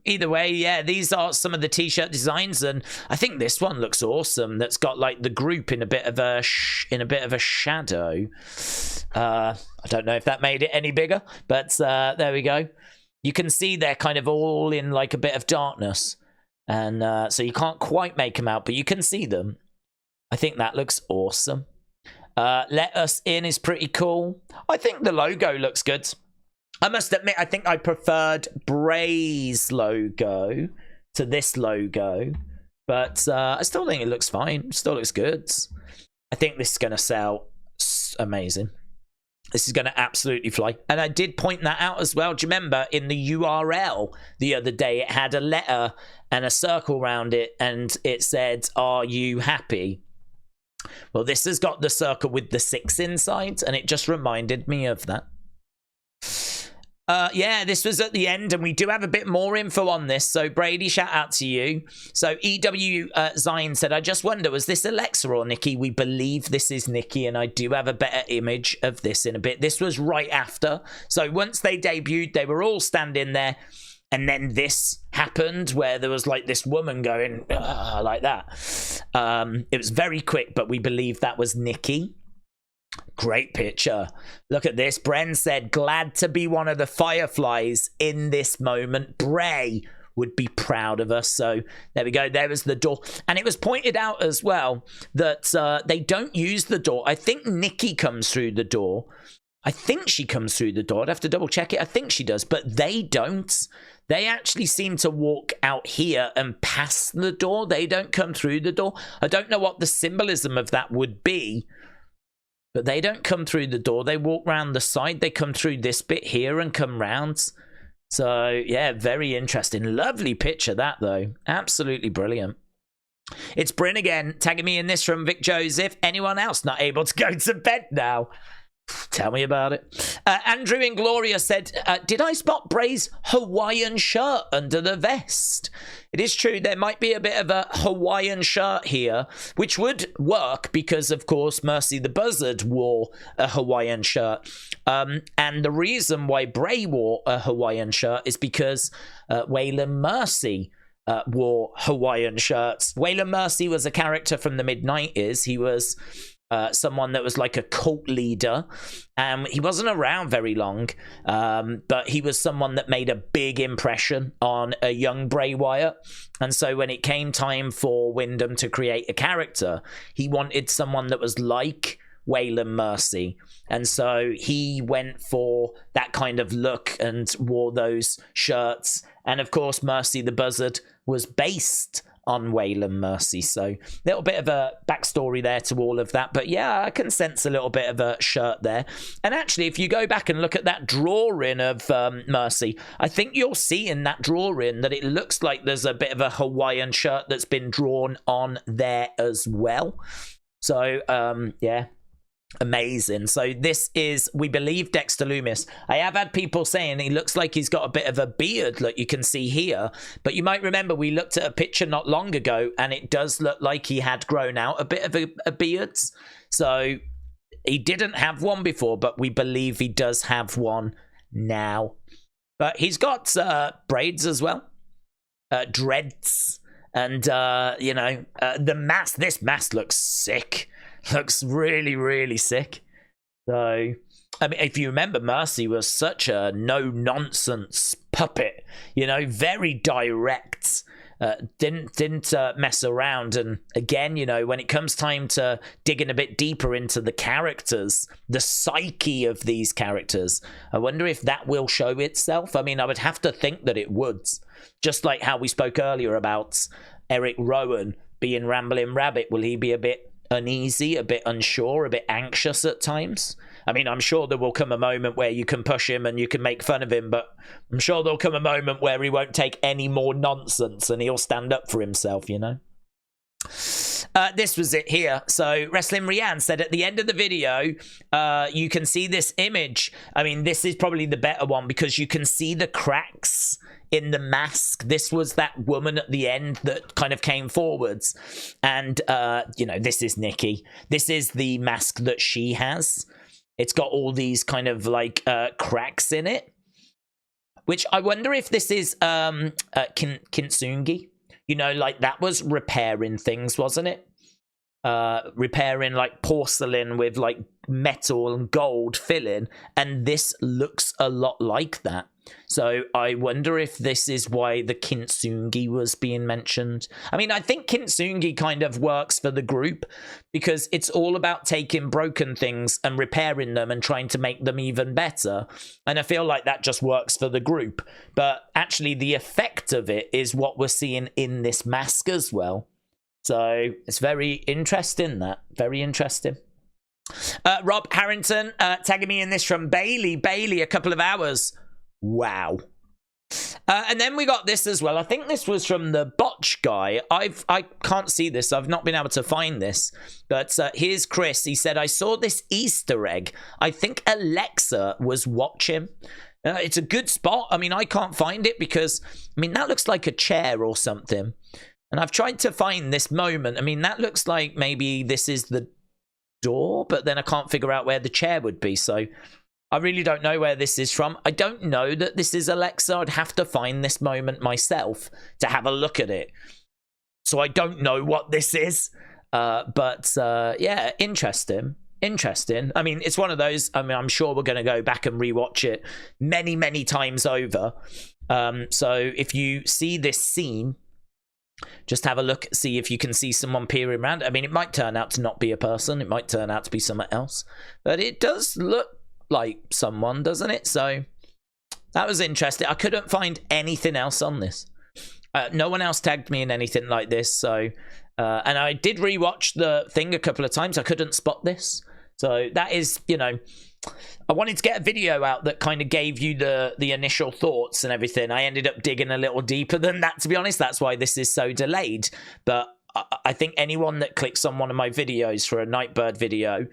either way, yeah, these are some of the t-shirt designs, and I think this one looks awesome. That's got like the group in a bit of a shadow. I don't know if that made it any bigger, but there we go. You can see they're kind of all in like a bit of darkness, and so you can't quite make them out, but you can see them. I think that looks awesome. Let Us In is pretty cool. I think the logo looks good. I must admit, I think I preferred Bray's logo to this logo, but I still think it looks fine. It still looks good. I think this is going to sell amazing. This is going to absolutely fly. And I did point that out as well. Do you remember in the URL the other day, it had a letter and a circle around it, and it said, "Are you happy?" Well, this has got the circle with the 6 inside, and it just reminded me of that. Yeah, this was at the end, and we do have a bit more info on this. So, Brady, shout out to you. So, EW Zion said, I just wonder, was this Alexa or Nikki? We believe this is Nikki, and I do have a better image of this in a bit. This was right after. So, once they debuted, they were all standing there, and then this happened where there was like this woman going like that. It was very quick, but we believe that was Nikki. Great picture. Look at this. Bren said, glad to be one of the fireflies in this moment. Bray would be proud of us. So there we go. There was the door. And it was pointed out as well that they don't use the door. I think Nikki comes through the door. I think she comes through the door. I'd have to double check it. I think she does, but they don't. They actually seem to walk out here and pass the door. They don't come through the door. I don't know what the symbolism of that would be, but they don't come through the door. They walk round the side. They come through this bit here and come round. So, yeah, very interesting. Lovely picture, that, though. Absolutely brilliant. It's Bryn again, tagging me in this from Vic Joseph. Anyone else not able to go to bed now? Tell me about it. Andrew in Gloria said, did I spot Bray's Hawaiian shirt under the vest? It is true, there might be a bit of a Hawaiian shirt here, which would work because, of course, Mercy the Buzzard wore a Hawaiian shirt. And the reason why Bray wore a Hawaiian shirt is because Waylon Mercy wore Hawaiian shirts. Waylon Mercy was a character from the mid-90s. He was someone that was like a cult leader. He wasn't around very long, but he was someone that made a big impression on a young Bray Wyatt. And so when it came time for Windham to create a character, he wanted someone that was like Waylon Mercy. And so he went for that kind of look and wore those shirts. And of course, Mercy the Buzzard was based on Waylon Mercy. So a little bit of a backstory there to all of that. But yeah, I can sense a little bit of a shirt there. And actually, if you go back and look at that drawing of Mercy, I think you'll see in that drawing that it looks like there's a bit of a Hawaiian shirt that's been drawn on there as well. So yeah, amazing. So this is, we believe, Dexter Lumis. I have had people saying he looks like he's got a bit of a beard, like you can see here, but you might remember we looked at a picture not long ago and it does look like he had grown out a bit of a beard. So he didn't have one before, but we believe he does have one now. But he's got braids as well, dreads, and you know, the mask. This mask looks sick. Looks really, really sick. So, I mean, if you remember, Mercy was such a no-nonsense puppet. You know, very direct. Didn't mess around. And again, you know, when it comes time to digging a bit deeper into the characters, the psyche of these characters, I wonder if that will show itself. I mean, I would have to think that it would. Just like how we spoke earlier about Eric Rowan being Ramblin Rabbit. Will he be a bit uneasy, a bit unsure, a bit anxious at times? I mean, I'm sure there will come a moment where you can push him and you can make fun of him, but I'm sure there'll come a moment where he won't take any more nonsense and he'll stand up for himself, you know? This was it here. So Wrestling Rianne said at the end of the video, you can see this image. I mean, this is probably the better one because you can see the cracks in the mask. This was that woman at the end that kind of came forwards. And, you know, this is Nikki. This is the mask that she has. It's got all these kind of like cracks in it, which I wonder if this is Kintsugi. You know, like that was repairing things, wasn't it? Repairing like porcelain with like metal and gold filling, and this looks a lot like that. So I wonder if this is why the Kintsugi was being mentioned. I mean, I think Kintsugi kind of works for the group because it's all about taking broken things and repairing them and trying to make them even better. And I feel like that just works for the group. But actually the effect of it is what we're seeing in this mask as well. So it's very interesting, that. Very interesting. Rob Harrington tagging me in this from Bayley. Bayley, a couple of hours. Wow. And then we got this as well. I think this was from the Botch guy. I can't see this. I've not been able to find this. But here's Chris. He said, I saw this Easter egg. I think Alexa was watching. It's a good spot. I mean, I can't find it because, I mean, that looks like a chair or something. And I've tried to find this moment. I mean, that looks like maybe this is the door, but then I can't figure out where the chair would be. So I really don't know where this is from. I don't know that this is Alexa. I'd have to find this moment myself to have a look at it. So I don't know what this is. But yeah, interesting. Interesting. I mean, it's one of those, I mean, I'm sure we're going to go back and rewatch it many, many times over. So if you see this scene, just have a look, see if you can see someone peering around. I mean, it might turn out to not be a person. It might turn out to be someone else. But it does look like someone, doesn't it? So that was interesting. I couldn't find anything else on this. No one else tagged me in anything like this. So, and I did rewatch the thing a couple of times. I couldn't spot this. So that is, you know, I wanted to get a video out that kind of gave you the initial thoughts and everything. I ended up digging a little deeper than that, to be honest. That's why this is so delayed. But I think anyone that clicks on one of my videos for a Nightbird video,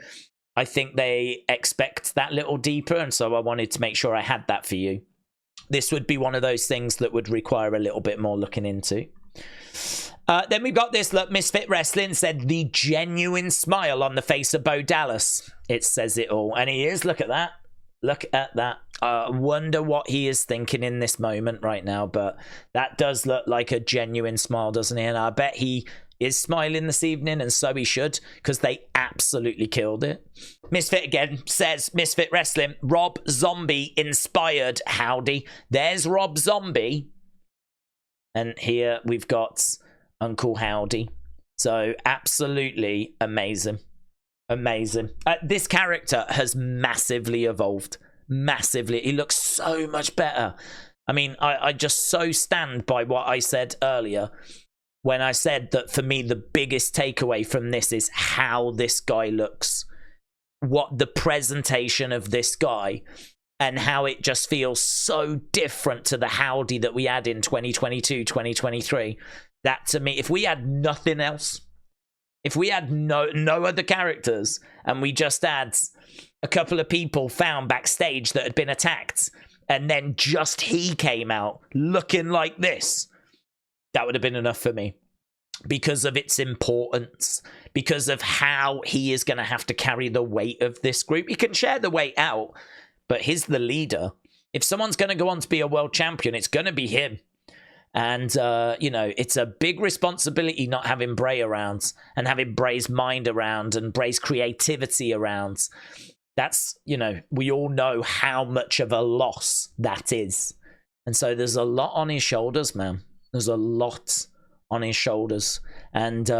I think they expect that little deeper. And so I wanted to make sure I had that for you. This would be one of those things that would require a little bit more looking into. Then we've got this, look, Misfit Wrestling said the genuine smile on the face of Bo Dallas. It says it all. And he is, look at that. Look at that. I wonder what he is thinking in this moment right now. But that does look like a genuine smile, doesn't he? And I bet he is smiling this evening, and so he should, because they absolutely killed it. Misfit again says, Misfit Wrestling, Rob Zombie inspired Howdy. There's Rob Zombie. And here we've got Uncle Howdy. So absolutely amazing. Amazing. This character has massively evolved. Massively. He looks so much better. I mean, I just so stand by what I said earlier when I said that for me, the biggest takeaway from this is how this guy looks. What the presentation of this guy, and how it just feels so different to the Howdy that we had in 2022, 2023. That to me, if we had nothing else, if we had no other characters, and we just had a couple of people found backstage that had been attacked, and then just he came out looking like this, that would have been enough for me. Because of its importance, because of how he is going to have to carry the weight of this group. He can share the weight out, but he's the leader. If someone's going to go on to be a world champion, it's going to be him. And, you know, it's a big responsibility not having Bray around, and having Bray's mind around, and Bray's creativity around. That's, you know, we all know how much of a loss that is. And so there's a lot on his shoulders, man. There's a lot on his shoulders. And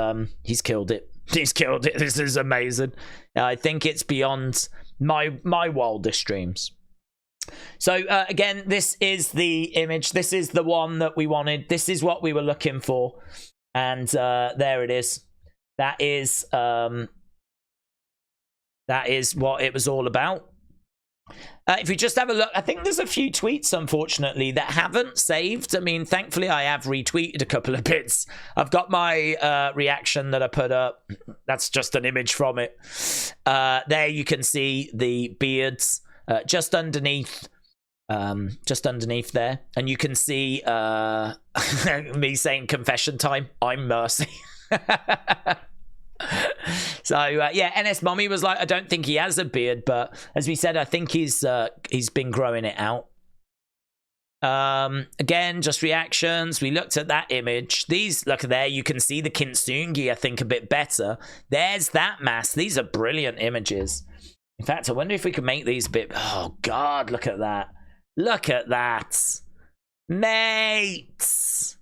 he's killed it. He's killed it. This is amazing. I think it's beyond my wildest dreams. So again, this is the image. This is the one that we wanted. This is what we were looking for. And there it is. That is what it was all about. If you just have a look, I think there's a few tweets, unfortunately, that haven't saved. I mean, thankfully, I have retweeted a couple of bits. I've got my reaction that I put up. That's just an image from it. There you can see the beards just underneath there. And you can see me saying confession time. I'm Mercy. So yeah, NS Mommy was like, I don't think he has a beard, but as we said, I think he's been growing it out. Again, just reactions. We looked at that image. These, look there, you can see the Kintsugi, I think, a bit better. There's that mask. These are brilliant images. In fact, I wonder if we could make these a bit... Oh, God, look at that. Look at that. Mate.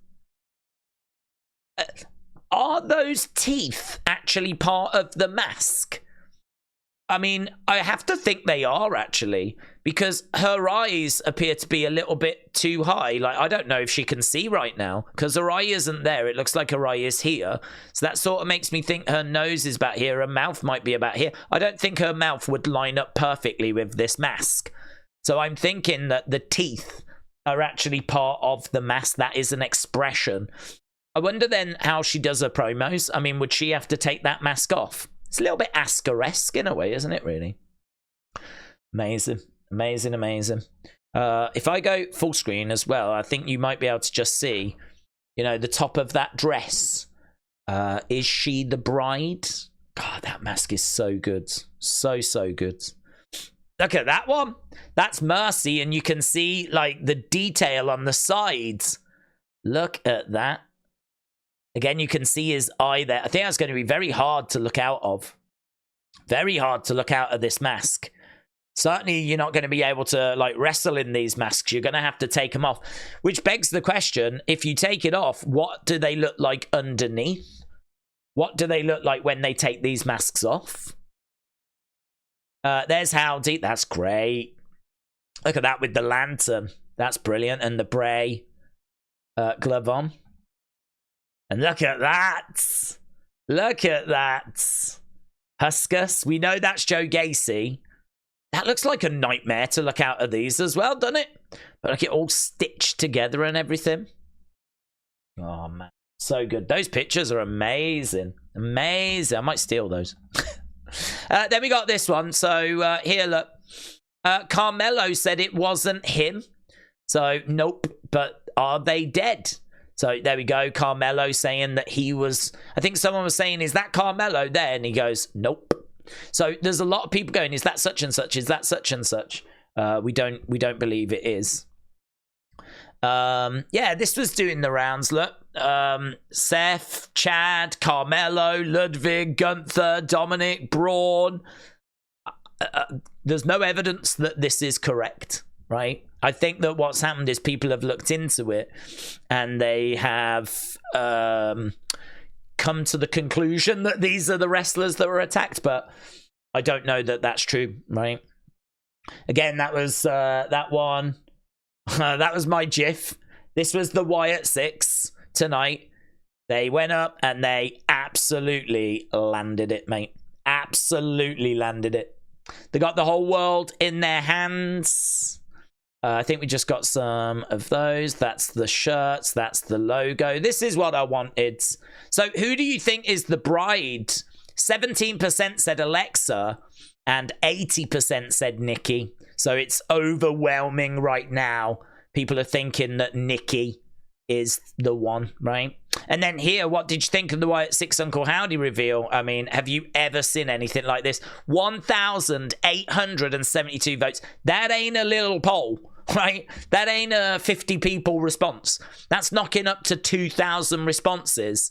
Are those teeth actually part of the mask? I mean, I have to think they are, actually, because her eyes appear to be a little bit too high. Like, I don't know if she can see right now, because her eye isn't there. It looks like her eye is here. So that sort of makes me think her nose is about here. Her mouth might be about here. I don't think her mouth would line up perfectly with this mask. So I'm thinking that the teeth are actually part of the mask. That is an expression. I wonder then how she does her promos. I mean, would she have to take that mask off? It's a little bit Asuka-esque in a way, isn't it, really? Amazing. Amazing, amazing. If I go full screen as well, I think you might be able to just see, you know, the top of that dress. Is she the bride? God, that mask is so good. So, so good. Look at that one. That's Mercy, and you can see, like, the detail on the sides. Look at that. Again, you can see his eye there. I think that's going to be very hard to look out of. Very hard to look out of this mask. Certainly, you're not going to be able to, like, wrestle in these masks. You're going to have to take them off. Which begs the question, if you take it off, what do they look like underneath? What do they look like when they take these masks off? There's Howdy. That's great. Look at that with the lantern. That's brilliant. And the Bray glove on. And look at that. Look at that. Huskus. We know that's Joe Gacy. That looks like a nightmare to look out of these as well, doesn't it? But like it all stitched together and everything. Oh, man. So good. Those pictures are amazing. Amazing. I might steal those. Then we got this one. So here, look. Carmelo said it wasn't him. So, nope. But are they dead? So there we go. Carmelo saying that he was... I think someone was saying, is that Carmelo there? And he goes, nope. So there's a lot of people going, is that such and such? Is that such and such? We don't believe it is. Yeah, this was doing the rounds. Look. Seth, Chad, Carmelo, Ludwig, Gunther, Dominic, Braun. There's no evidence that this is correct, right? I think that what's happened is people have looked into it and they have come to the conclusion that these are the wrestlers that were attacked, but I don't know that that's true, right? Again, that was that one. That was my GIF. This was the Wyatt Sicks tonight. They went up and they absolutely landed it, mate. Absolutely landed it. They got the whole world in their hands. I think we just got some of those. That's the shirts. That's the logo. This is what I wanted. So who do you think is the bride? 17% said Alexa and 80% said Nikki. So it's overwhelming right now. People are thinking that Nikki is the one, right? And then here, what did you think of the Wyatt Sicks Uncle Howdy reveal? I mean, have you ever seen anything like this? 1,872 votes. That ain't a little poll, right? That ain't a 50 people response. That's knocking up to 2,000 responses.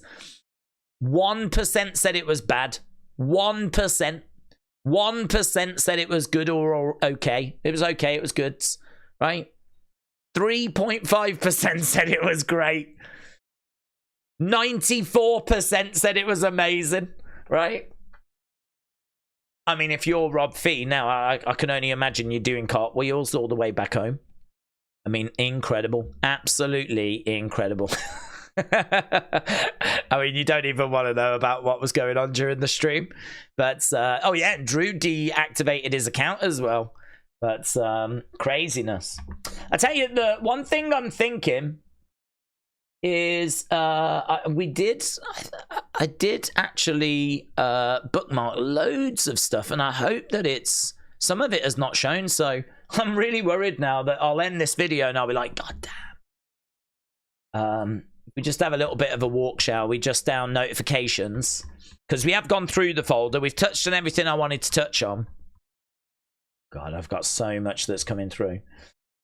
1% said it was bad. 1%. 1% said it was good or okay. It was okay. It was good, right? 3.5% said it was great. 94% said it was amazing, right? I mean, if you're Rob Fee now, I can only imagine you doing cartwheels all the way back home. I mean, incredible. Absolutely incredible. I mean, you don't even want to know about what was going on during the stream. But, oh yeah, and Drew deactivated his account as well. But, craziness. I tell you, the one thing I'm thinking is I did actually bookmark loads of stuff, and I hope that some of it has not shown. So I'm really worried now that I'll end this video and I'll be like, God damn. We just have a little bit of a walk, shall we? Just down notifications. Because we have gone through the folder. We've touched on everything I wanted to touch on. God, I've got so much that's coming through.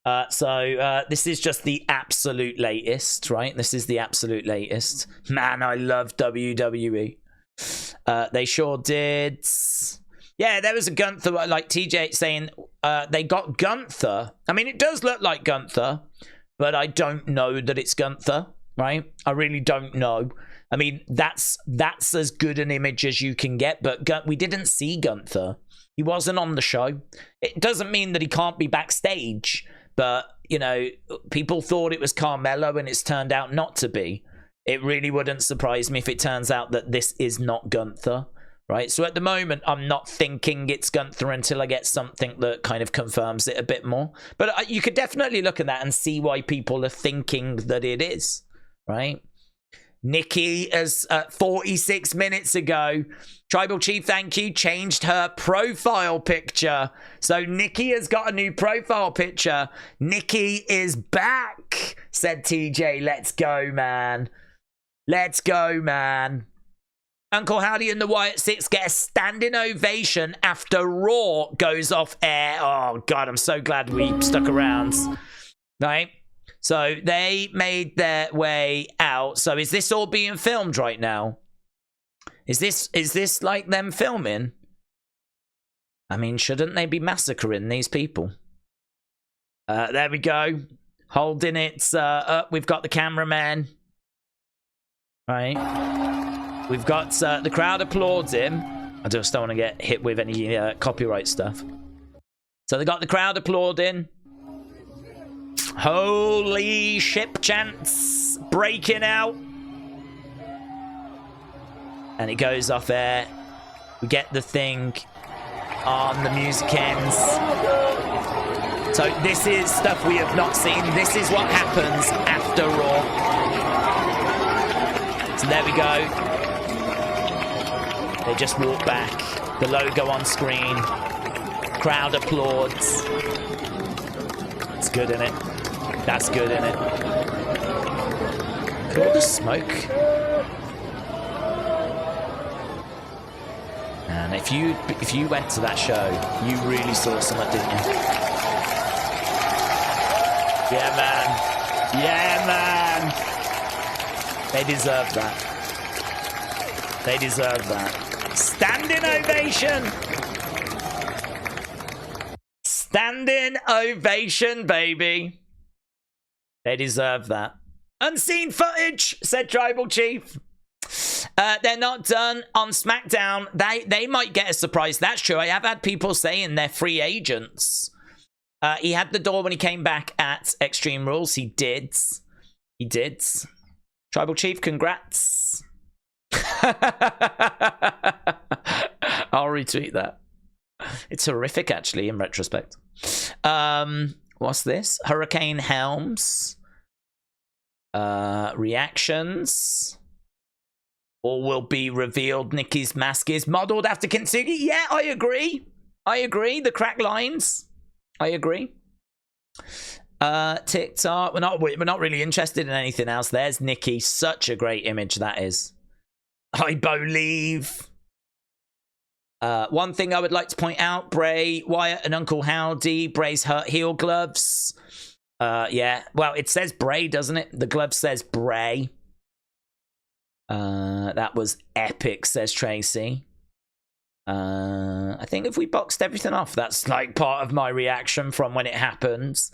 This is just the absolute latest, right? This is the absolute latest. Man, I love WWE. They sure did. Yeah, there was a Gunther, like TJ saying they got Gunther. I mean, it does look like Gunther, but I don't know that it's Gunther, right? I really don't know. I mean, that's as good an image as you can get, but we didn't see Gunther. He wasn't on the show. It doesn't mean that he can't be backstage, but, you know, people thought it was Carmelo and it's turned out not to be. It really wouldn't surprise me if it turns out that this is not Gunther, right? So at the moment, I'm not thinking it's Gunther until I get something that kind of confirms it a bit more. But you could definitely look at that and see why people are thinking that it is, right? Nikki, as 46 minutes ago, Tribal Chief, thank you, changed her profile picture. So Nikki has got a new profile picture. Nikki is back, said TJ. Let's go, man. Let's go, man. Uncle Howdy and the Wyatt Sicks get a standing ovation after Raw goes off air. Oh, God, I'm so glad we stuck around. Right? So they made their way out. So is this all being filmed right now? Is this like them filming? I mean, shouldn't they be massacring these people? There we go. Holding it up. We've got the cameraman. Right. We've got the crowd applauds him. I just don't want to get hit with any copyright stuff. So they got the crowd applauding. Holy ship chants breaking out. And it goes off air. We get the thing on the music ends. So this is stuff we have not seen. This is what happens after Raw. So there we go. They just walk back. The logo on screen. Crowd applauds. It's good, isn't it? That's good, isn't it? Look at all the smoke. And if you went to that show, you really saw something, didn't you? Yeah, man. Yeah, man. They deserve that. They deserve that. Standing ovation. Standing ovation, baby. They deserve that. Unseen footage, said Tribal Chief. They're not done on SmackDown. They might get a surprise. That's true. I have had people saying they're free agents. He had the door when he came back at Extreme Rules. He did. He did. Tribal Chief, congrats. I'll retweet that. It's horrific, actually, in retrospect. What's this? Hurricane Helms. Reactions. All will be revealed. Nikki's mask is modeled after Kintsugi. Yeah, I agree. I agree. The crack lines. I agree. TikTok. We're not really interested in anything else. There's Nikki. Such a great image that is. I believe. One thing I would like to point out: Bray, Wyatt, and Uncle Howdy. Bray's hurt heel gloves. Yeah. Well, it says Bray, doesn't it? The glove says Bray. That was epic, says Tracy. I think if we boxed everything off, that's like part of my reaction from when it happens.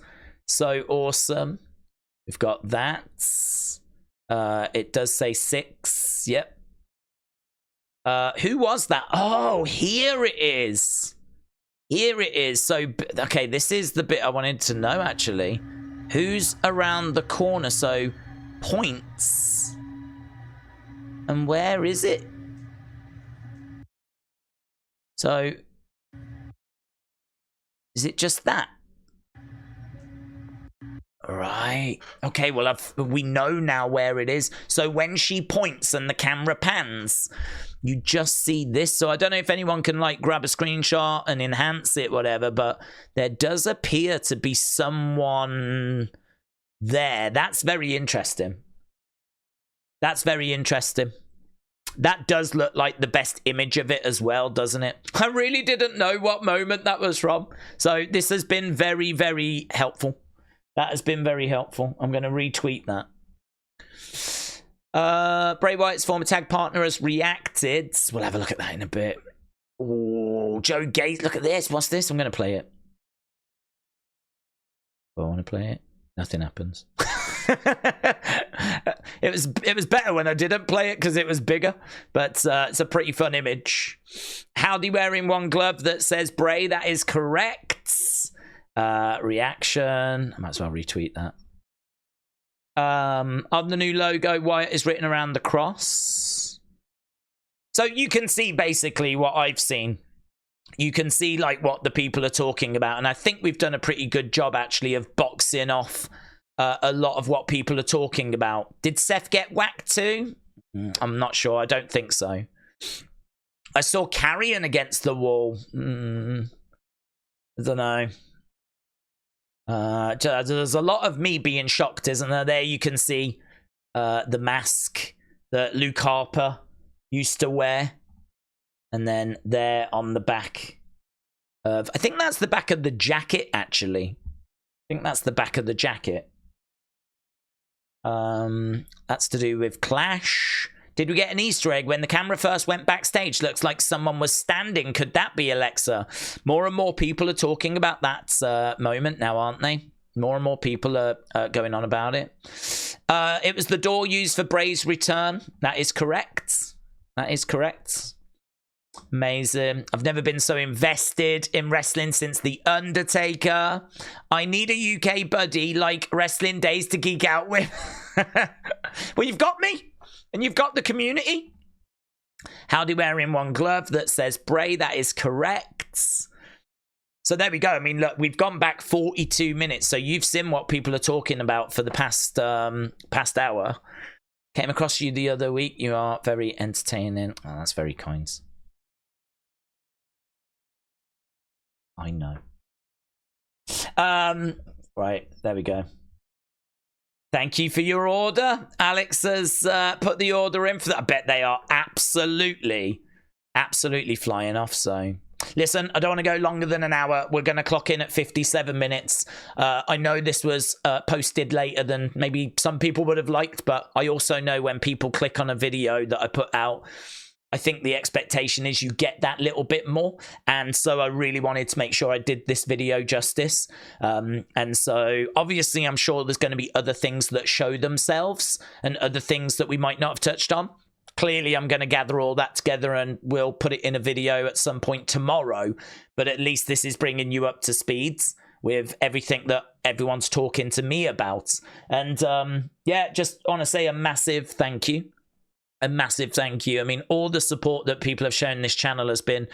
So awesome. We've got that. It does say 6. Yep. Who was that? Oh, here it is. Here it is. So, okay, this is the bit I wanted to know, actually. Who's around the corner? So, points. And where is it? So, is it just that? Right. Okay, well, we know now where it is. So when she points and the camera pans, you just see this. So I don't know if anyone can, like, grab a screenshot and enhance it, whatever, but there does appear to be someone there. That's very interesting. That's very interesting. That does look like the best image of it as well, doesn't it? I really didn't know what moment that was from. So this has been very, very helpful. That has been very helpful. I'm going to retweet that. Bray Wyatt's former tag partner has reacted. We'll have a look at that in a bit. Oh, Joe Gates, look at this. What's this? I'm going to play it. Oh, I want to play it. Nothing happens. It was better when I didn't play it because it was bigger, but it's a pretty fun image. Howdy wearing one glove that says Bray. That is correct. Reaction. I might as well retweet that. On the new logo, Wyatt is written around the cross. So you can see basically what I've seen. You can see like what the people are talking about, and I think we've done a pretty good job actually of boxing off a lot of what people are talking about. Did Seth get whacked too? I'm not sure. I don't think so. I saw Carrion against the wall. I don't know. There's a lot of me being shocked, isn't there? There you can see the mask that Luke Harper used to wear. And then there on the back of... I think that's the back of the jacket, actually. I think that's the back of the jacket. That's to do with Clash. Did we get an Easter egg when the camera first went backstage? Looks like someone was standing. Could that be Alexa? More and more people are talking about that moment now, aren't they? More and more people are going on about it. It was the door used for Bray's return. That is correct. That is correct. Amazing. I've never been so invested in wrestling since The Undertaker. I need a UK buddy like Wrestling Days to geek out with. Well, you've got me. And you've got the community. Howdy wearing one glove that says Bray. That is correct. So there we go. I mean, look, we've gone back 42 minutes. So you've seen what people are talking about for the past hour. Came across you the other week. You are very entertaining. Oh, that's very kind. I know. Right, there we go. Thank you for your order. Alex has put the order in for that. I bet they are absolutely flying off. So, listen, I don't want to go longer than an hour. We're going to clock in at 57 minutes. I know this was posted later than maybe some people would have liked, but I also know when people click on a video that I put out, I think the expectation is you get that little bit more. And so I really wanted to make sure I did this video justice. And so obviously I'm sure there's going to be other things that show themselves and other things that we might not have touched on. Clearly, I'm going to gather all that together and we'll put it in a video at some point tomorrow. But at least this is bringing you up to speed with everything that everyone's talking to me about. And yeah, just want to say a massive thank you. A massive thank you. I mean, all the support that people have shown this channel has been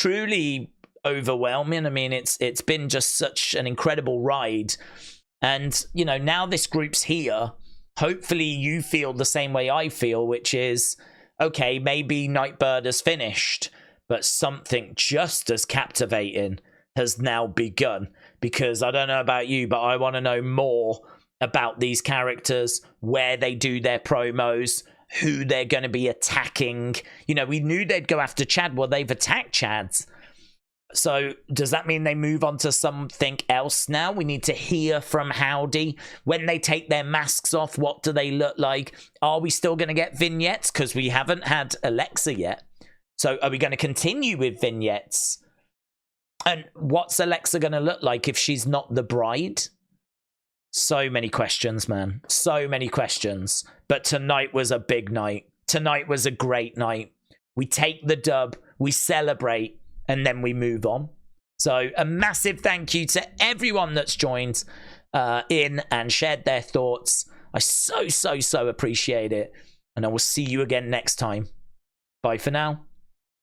truly overwhelming. I mean, it's been just such an incredible ride. And, you know, now this group's here, hopefully you feel the same way I feel, which is, okay, maybe Nightbird has finished, but something just as captivating has now begun. Because I don't know about you, but I want to know more about these characters, where they do their promos, who they're going to be attacking. You know, we knew they'd go after Chad. Well, they've attacked Chad. So does that mean they move on to something else now? We need to hear from Howdy. When they take their masks off, what do they look like? Are we still going to get vignettes? Because we haven't had Alexa yet. So are we going to continue with vignettes? And what's Alexa going to look like if she's not the bride? So many questions, man. So many questions. But tonight was a big night. Tonight was a great night. We take the dub, we celebrate, and then we move on. So a massive thank you to everyone that's joined in and shared their thoughts. I so appreciate it. And I will see you again next time. Bye for now.